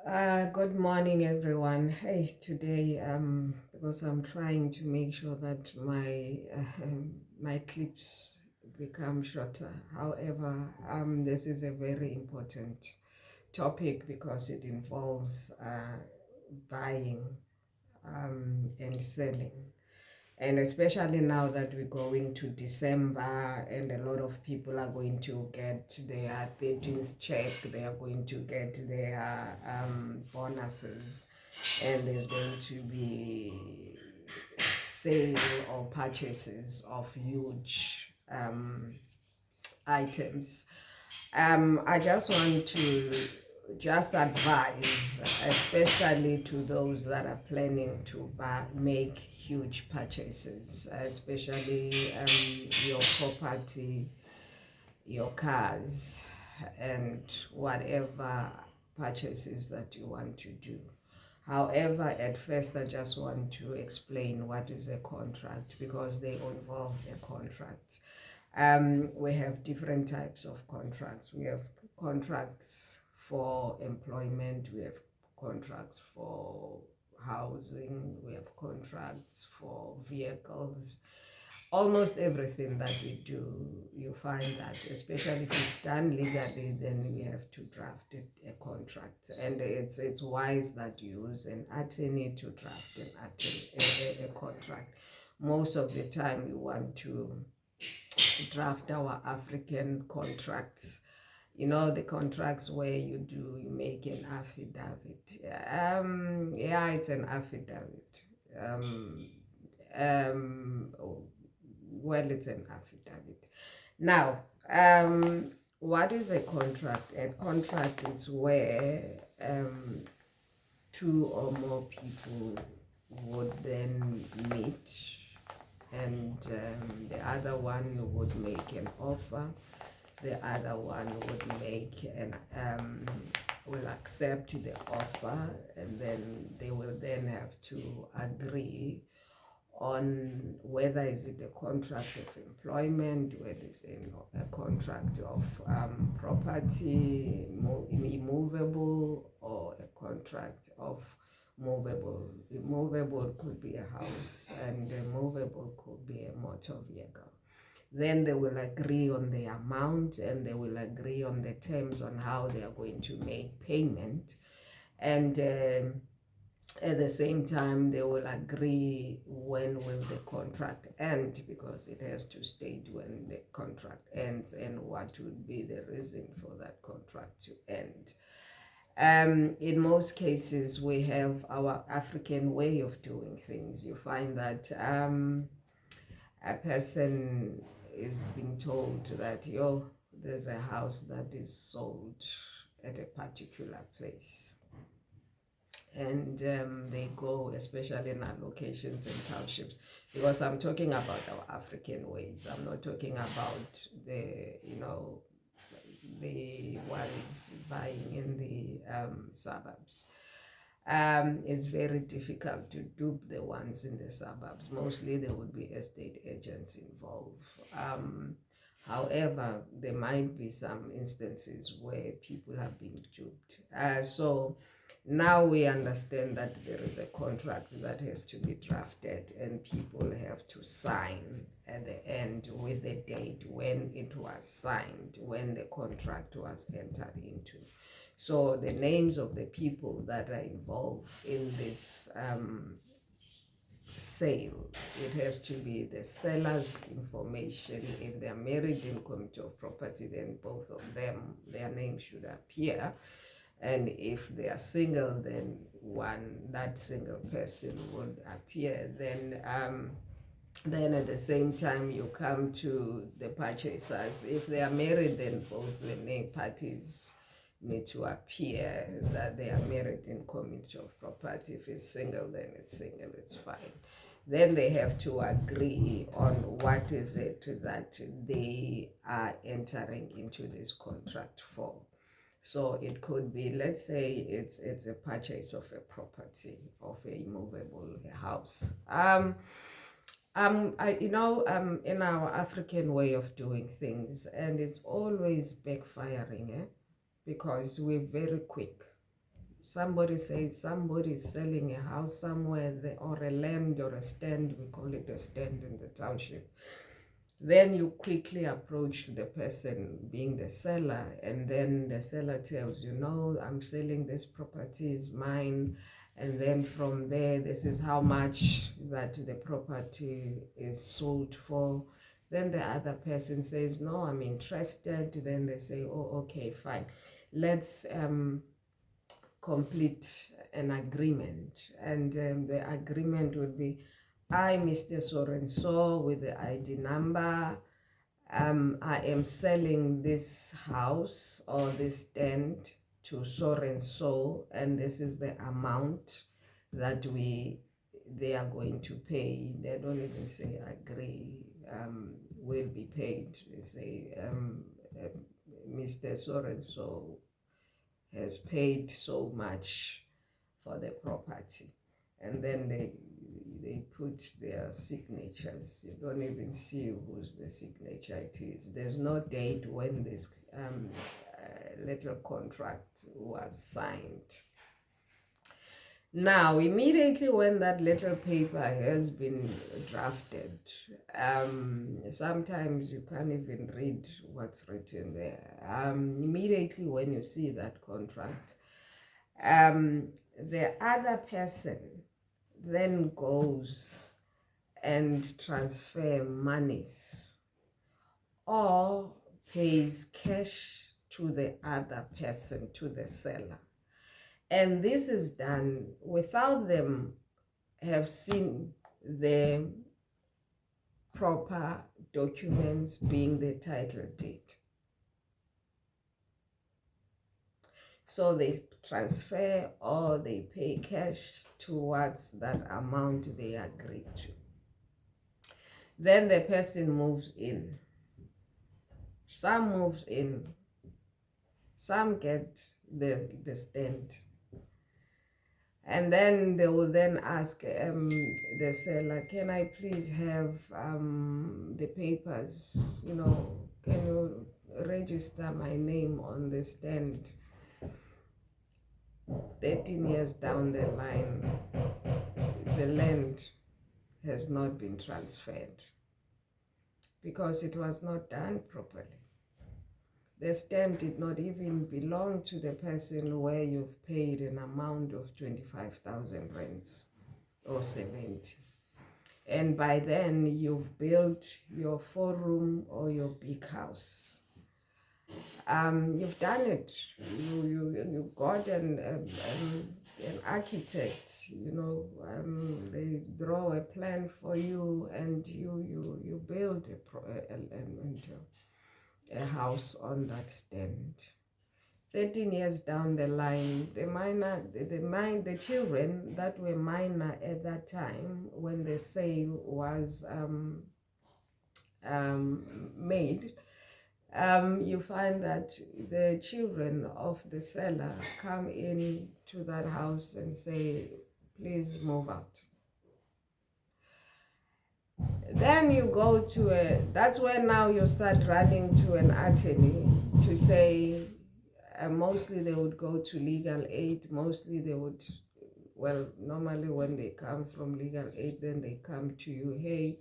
Good morning, everyone. Hey, today, because I'm trying to make sure that my clips become shorter. However, this is a very important topic because it involves buying and selling. And especially now that we're going to December and a lot of people are going to get their 13th check, they are going to get their bonuses, and there's going to be sale or purchases of huge items. I just want to just advise, especially to those that are planning to make huge purchases, especially your property, your cars, and whatever purchases that you want to do. However, at first, I just want to explain what is a contract because they involve a contract. We have different types of contracts. We have contracts for employment, we have contracts for housing, we have contracts for vehicles. Almost everything that we do, you find that, especially if it's done legally, then we have to draft a contract. And it's wise that you use an attorney to draft a contract. Most of the time, you want to draft our African contracts. You know, the contracts where you make an affidavit. Yeah, it's an affidavit. Well, it's an affidavit. Now, what is a contract? A contract is where two or more people would then meet, and the other one would make an offer, the other one would make an will accept the offer, and then they will then have to agree on whether is it a contract of employment, whether it's a contract of property, immovable, or a contract of movable. Immovable could be a house, and movable could be a motor vehicle. Then they will agree on the amount, and they will agree on the terms on how they are going to make payment. And at the same time, they will agree when will the contract end, because it has to state when the contract ends and what would be the reason for that contract to end. In most cases, we have our African way of doing things. You find that a person is being told that, there's a house that is sold at a particular place, and they go, especially in our locations and townships, because I'm talking about our African ways. I'm not talking about the ones buying in the suburbs. It's very difficult to dupe the ones in the suburbs. Mostly there would be estate agents involved. However, there might be some instances where people have been duped. So now we understand that there is a contract that has to be drafted, and people have to sign at the end with the date when it was signed, when the contract was entered into. So the names of the people that are involved in this sale, it has to be the seller's information. If they are married in community of property, then both of them, their names should appear. And if they are single, then that single person would appear. Then at the same time, you come to the purchasers. If they are married, then both the named parties need to appear that they are married in community of property. If it's single, then it's single, it's fine. Then they have to agree on what is it that they are entering into this contract for. So it could be, let's say it's a purchase of a property, of a movable house. In our African way of doing things, and it's always backfiring, because we're very quick. somebody says somebody is selling a house somewhere, or a land or a stand, we call it a stand in the township, then you quickly approach the person being the seller, and then the seller tells you, no, I'm selling this property, is mine. And then from there, this is how much that the property is sold for. Then the other person says, no, I'm interested. Then they say, oh, okay, fine. Let's complete an agreement. And the agreement would be, I, Mr. So-and-so, with the ID number, I am selling this house or this tent to so-and-so, and this is the amount that they are going to pay. They don't even say agree, will be paid. They say, Mr. So-and-so has paid so much for the property. And then they put their signatures. You don't even see whose the signature it is. There's no date when this little contract was signed. Now, immediately when that little paper has been drafted, sometimes you can't even read what's written there. Immediately when you see that contract, the other person then goes and transfer monies or pays cash to the other person, to the seller. And this is done without them have seen the proper documents, being the title deed. So they transfer or they pay cash towards that amount they agreed to. Then the person moves in. Some moves in, some get the stand. And then they will then ask the seller, can I please have the papers, can you register my name on the stand? 13 years down the line, the land has not been transferred because it was not done properly. The stand did not even belong to the person where you've paid an amount of 25,000 rands or 70. And by then you've built your 4-room or your big house. You've done it. You got an architect, they draw a plan for you, and you build a house on that stand. 13 years down the line, the children that were minor at that time, when the sale was made, you find that the children of the seller come in to that house and say, please move out. Then you go to that's where now you start running to an attorney to say, mostly they would go to legal aid. Mostly they would, normally when they come from legal aid, then they come to you, hey,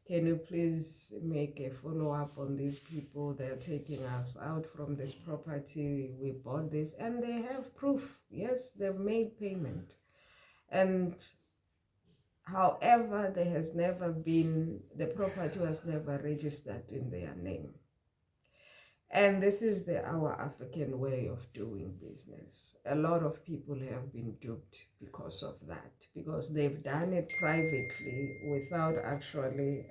can you please make a follow-up on these people? They're taking us out from this property. We bought this, and they have proof. Yes, they've made payment. And however, the property was never registered in their name. And this is our African way of doing business. A lot of people have been duped because of that, because they've done it privately without actually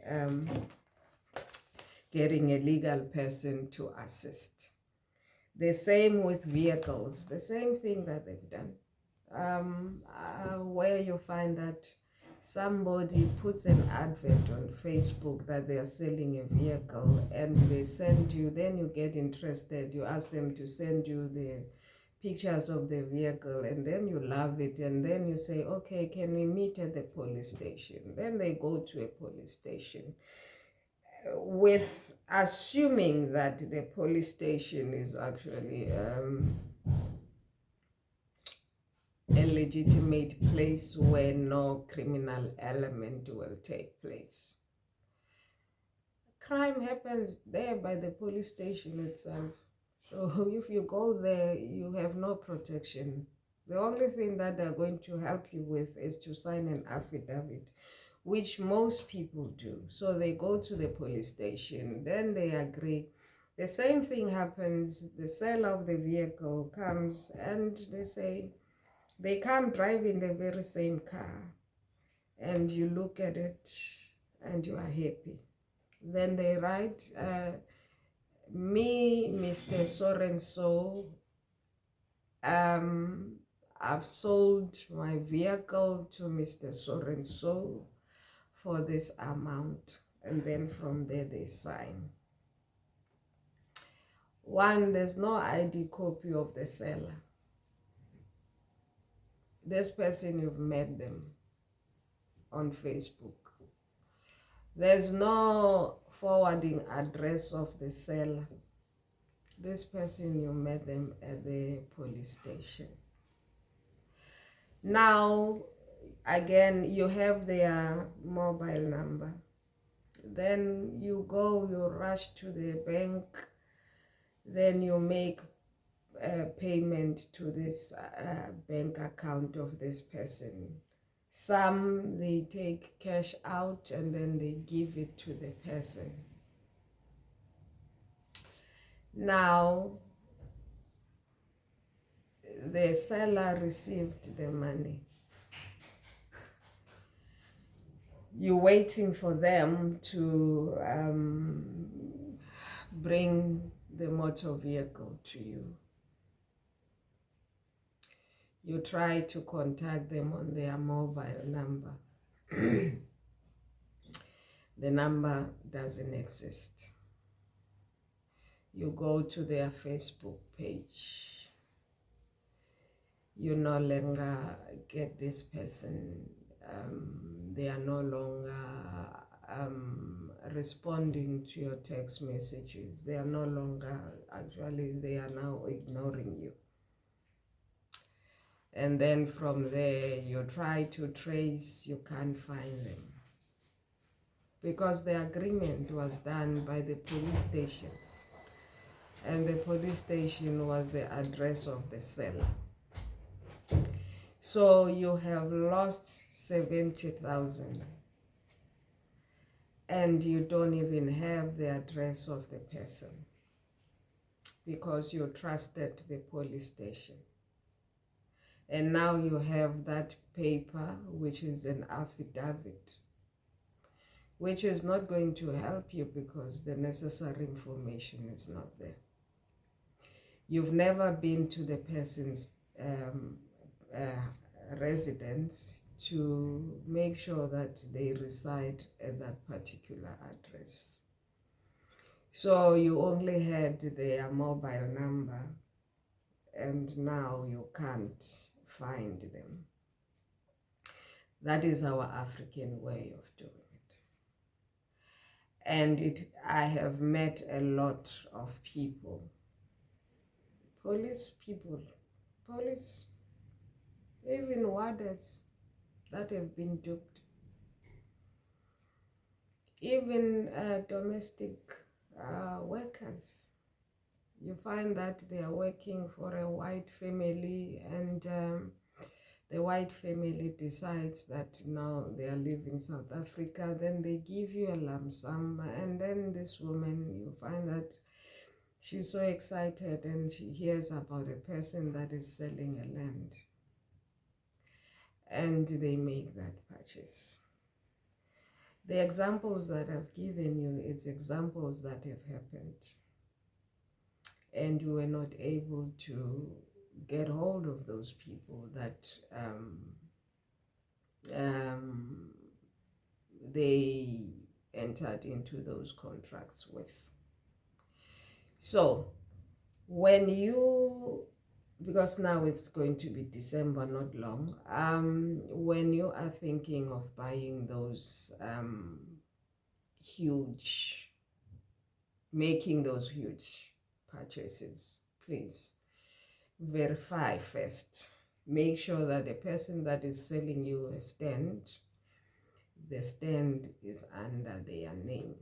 getting a legal person to assist. The same with vehicles, the same thing that they've done, where you find that somebody puts an advert on Facebook that they are selling a vehicle, and they send you, then you get interested, you ask them to send you the pictures of the vehicle, and then you love it, and then you say, okay, can we meet at the police station? Then they go to a police station with assuming that the police station is actually a legitimate place where no criminal element will take place. Crime happens there by the police station itself. So if you go there, you have no protection. The only thing that they're going to help you with is to sign an affidavit, which most people do. So they go to the police station, then they agree. The same thing happens. The seller of the vehicle comes and they say, they come driving the very same car, and you look at it and you are happy. Then they write, me, Mr. So-and-so, I've sold my vehicle to Mr. So-and-so for this amount. And then from there they sign. One, there's no ID copy of the seller. This person, you've met them on Facebook. There's no forwarding address of the seller. This person, you met them at the police station. Now, again, you have their mobile number. Then you go, you rush to the bank, then you make a payment to this bank account of this person. Some, they take cash out and then they give it to the person. Now, the seller received the money. You're waiting for them to bring the motor vehicle to you. You try to contact them on their mobile number. The number doesn't exist. You go to their Facebook page. You no longer get this person. They are no longer responding to your text messages. They are no longer, actually, they are now ignoring you. And then from there, you try to trace, you can't find them. Because the agreement was done by the police station. And the police station was the address of the seller. So you have lost 70,000. And you don't even have the address of the person. Because you trusted the police station. And now you have that paper, which is an affidavit, which is not going to help you because the necessary information is not there. You've never been to the person's residence to make sure that they reside at that particular address. So you only had their mobile number, and now you can't find them. That is our African way of doing it. And I have met a lot of people, police people, even warders that have been duped, even domestic workers. You find that they are working for a white family, and the white family decides that now they are leaving South Africa. Then they give you a lump sum, and then this woman, you find that she's so excited and she hears about a person that is selling a land, and they make that purchase. The examples that I've given you, it's examples that have happened, and you were not able to get hold of those people that they entered into those contracts with. So when you, because now it's going to be December, not long, when you are thinking of buying those making those huge purchases, please verify first make sure that the person that is selling you a stand, the stand is under their name.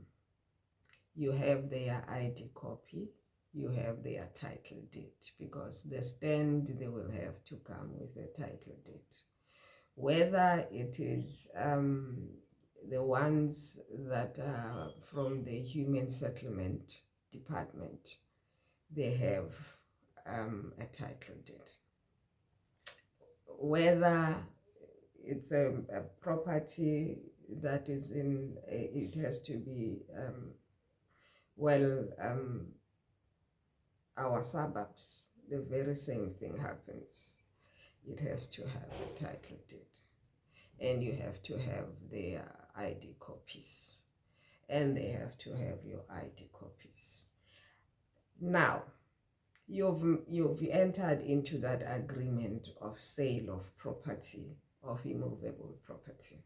You have their ID copy, you have their title deed, because the stand, they will have to come with a title deed. Whether it is the ones that are from the Human Settlement Department, they have a title deed. Whether it's a property that is in, it has to be, our suburbs, the very same thing happens. It has to have a title deed, and you have to have their ID copies, and they have to have your ID copies. Now, you've entered into that agreement of sale of property, of immovable property.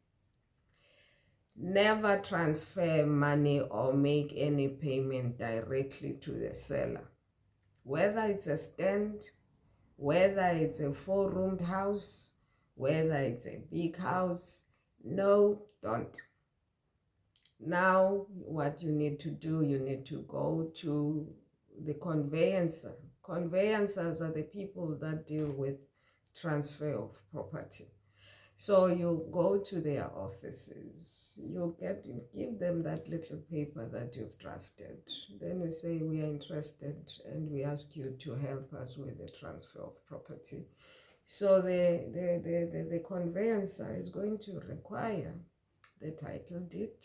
Never transfer money or make any payment directly to the seller. Whether it's a stand, whether it's a 4-roomed house, whether it's a big house, no, don't. Now, what you need to do, you need to go to the conveyancer. Conveyancers are the people that deal with transfer of property. So you go to their offices, you give them that little paper that you've drafted. Then you say, we are interested and we ask you to help us with the transfer of property. So the conveyancer is going to require the title deed,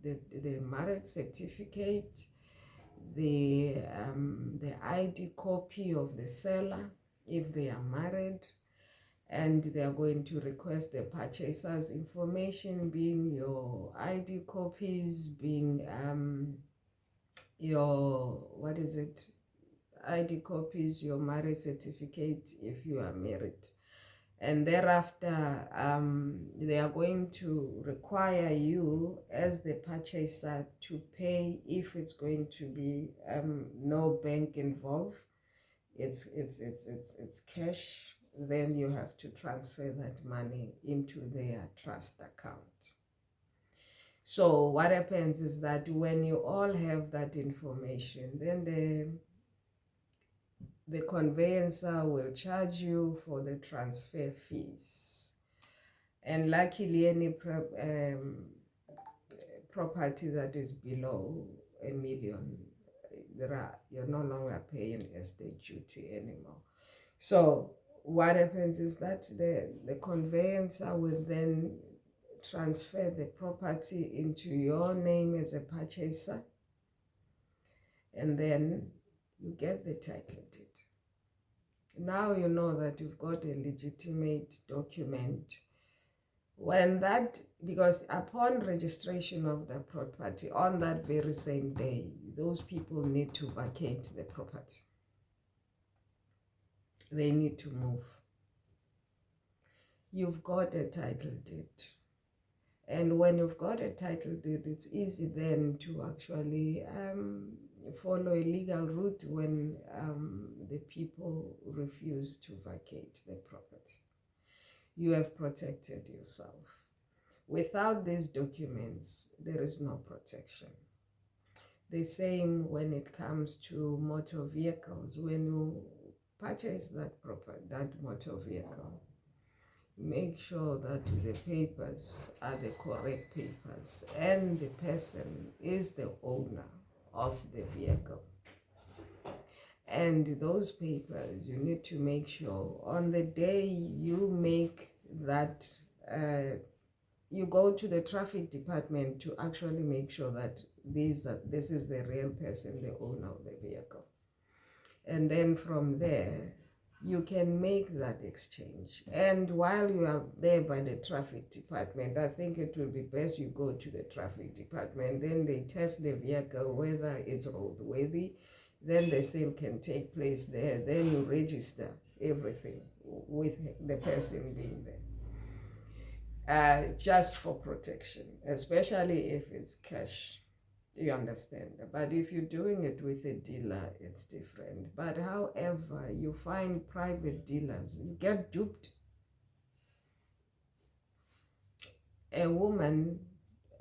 the marriage certificate, the ID copy of the seller if they are married, and they are going to request the purchaser's information, being your ID copies, being your, ID copies, your marriage certificate if you are married. And thereafter, they are going to require you as the purchaser to pay, if it's going to be no bank involved, it's cash. Then you have to transfer that money into their trust account. So what happens is that when you all have that information, then the conveyancer will charge you for the transfer fees. And luckily, any property that is below $1 million, you're no longer paying estate duty anymore. So what happens is that the conveyancer will then transfer the property into your name as a purchaser, and then you get the title deed. Now you know that you've got a legitimate document. Because upon registration of the property, on that very same day, those people need to vacate the property. They need to move. You've got a title deed. And when you've got a title deed, it's easy then to actually follow a legal route when the people refuse to vacate the property. You have protected yourself. Without these documents, there is no protection. The same when it comes to motor vehicles. When you purchase that motor vehicle, make sure that the papers are the correct papers and the person is the owner of the vehicle. And those papers, you need to make sure on the day you make that, you go to the traffic department to actually make sure that this is the real person, the owner of the vehicle. And then from there, you can make that exchange. And while you are there by the traffic department, I think it will be best you go to the traffic department. Then they test the vehicle, whether it's roadworthy. Then the sale can take place there. Then you register everything with the person being there. Just for protection, especially if it's cash. Do you understand? But if you're doing it with a dealer, it's different. But however, you find private dealers, you get duped. A woman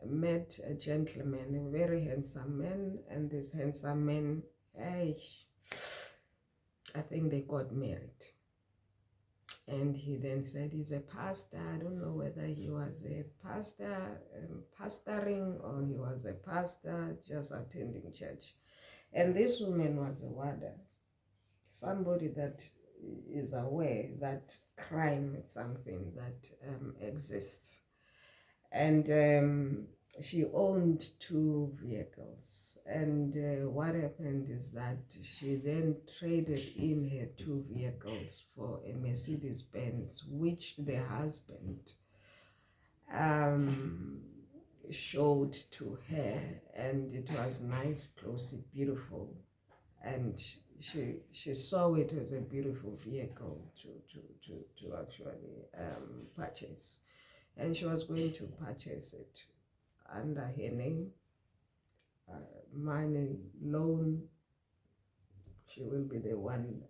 met a gentleman, a very handsome man, and this handsome man, I think they got married. And he then said he's a pastor. I don't know whether he was a pastor, pastoring, or he was a pastor just attending church. And this woman was a warder, somebody that is aware that crime is something that exists. And she owned 2 vehicles. And what happened is that she then traded in her 2 vehicles for a Mercedes-Benz, which the husband showed to her, and it was nice, glossy, beautiful, and she saw it as a beautiful vehicle to actually purchase, and she was going to purchase it under her name, money, loan. She will be the one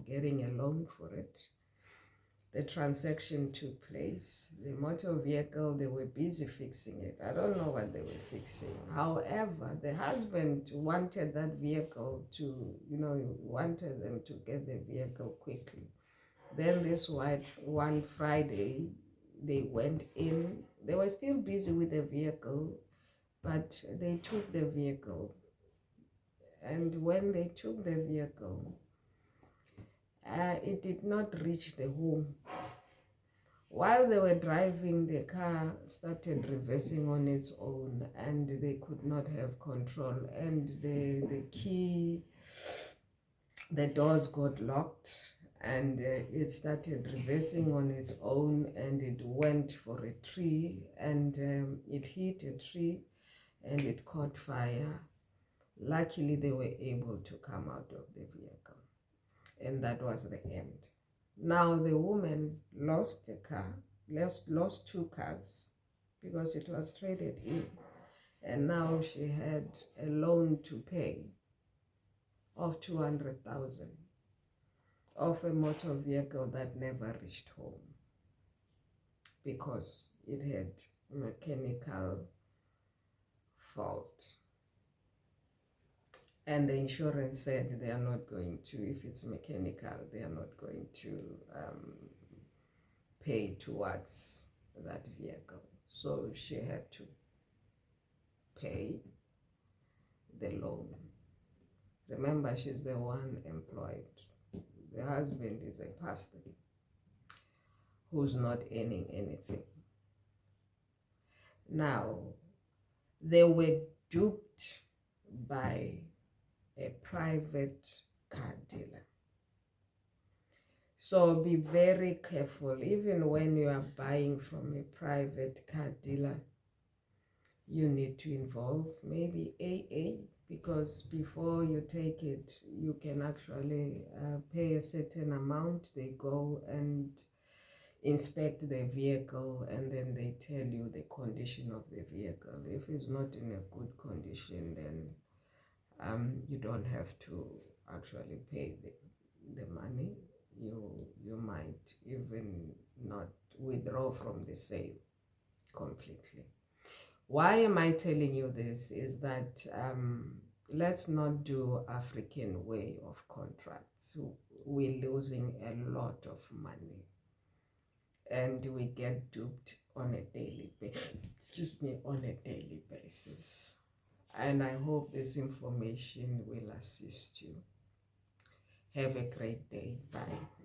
getting a loan for it. The transaction took place. The motor vehicle, they were busy fixing it. I don't know what they were fixing. However, the husband wanted that vehicle to, wanted them to get the vehicle quickly. Then this one Friday, they went in. They were still busy with the vehicle, but they took the vehicle. And when they took the vehicle, it did not reach the home. While they were driving, the car started reversing on its own, and they could not have control. And the key, the doors got locked, and it started reversing on its own, and it went for a tree, and it hit a tree, and it caught fire. Luckily, they were able to come out of the vehicle. And that was the end. Now the woman lost a car, lost 2 cars, because it was traded in. And now she had a loan to pay of 200,000 of a motor vehicle that never reached home because it had mechanical fault. And the insurance said they are not going to, if it's mechanical, they are not going to pay towards that vehicle. So she had to pay the loan. Remember, she's the one employed. The husband is a pastor who's not earning anything. Now, they were duped by a private car dealer. So be very careful. Even when you are buying from a private car dealer, you need to involve maybe AA, because before you take it, you can actually pay a certain amount. They go and inspect the vehicle, and then they tell you the condition of the vehicle. If it's not in a good condition, then you don't have to actually pay the money. You might even not withdraw from the sale completely. Why am I telling you this is that let's not do African way of contracts. We're losing a lot of money, and we get duped on a daily basis. And I hope this information will assist you. Have a great day. Bye.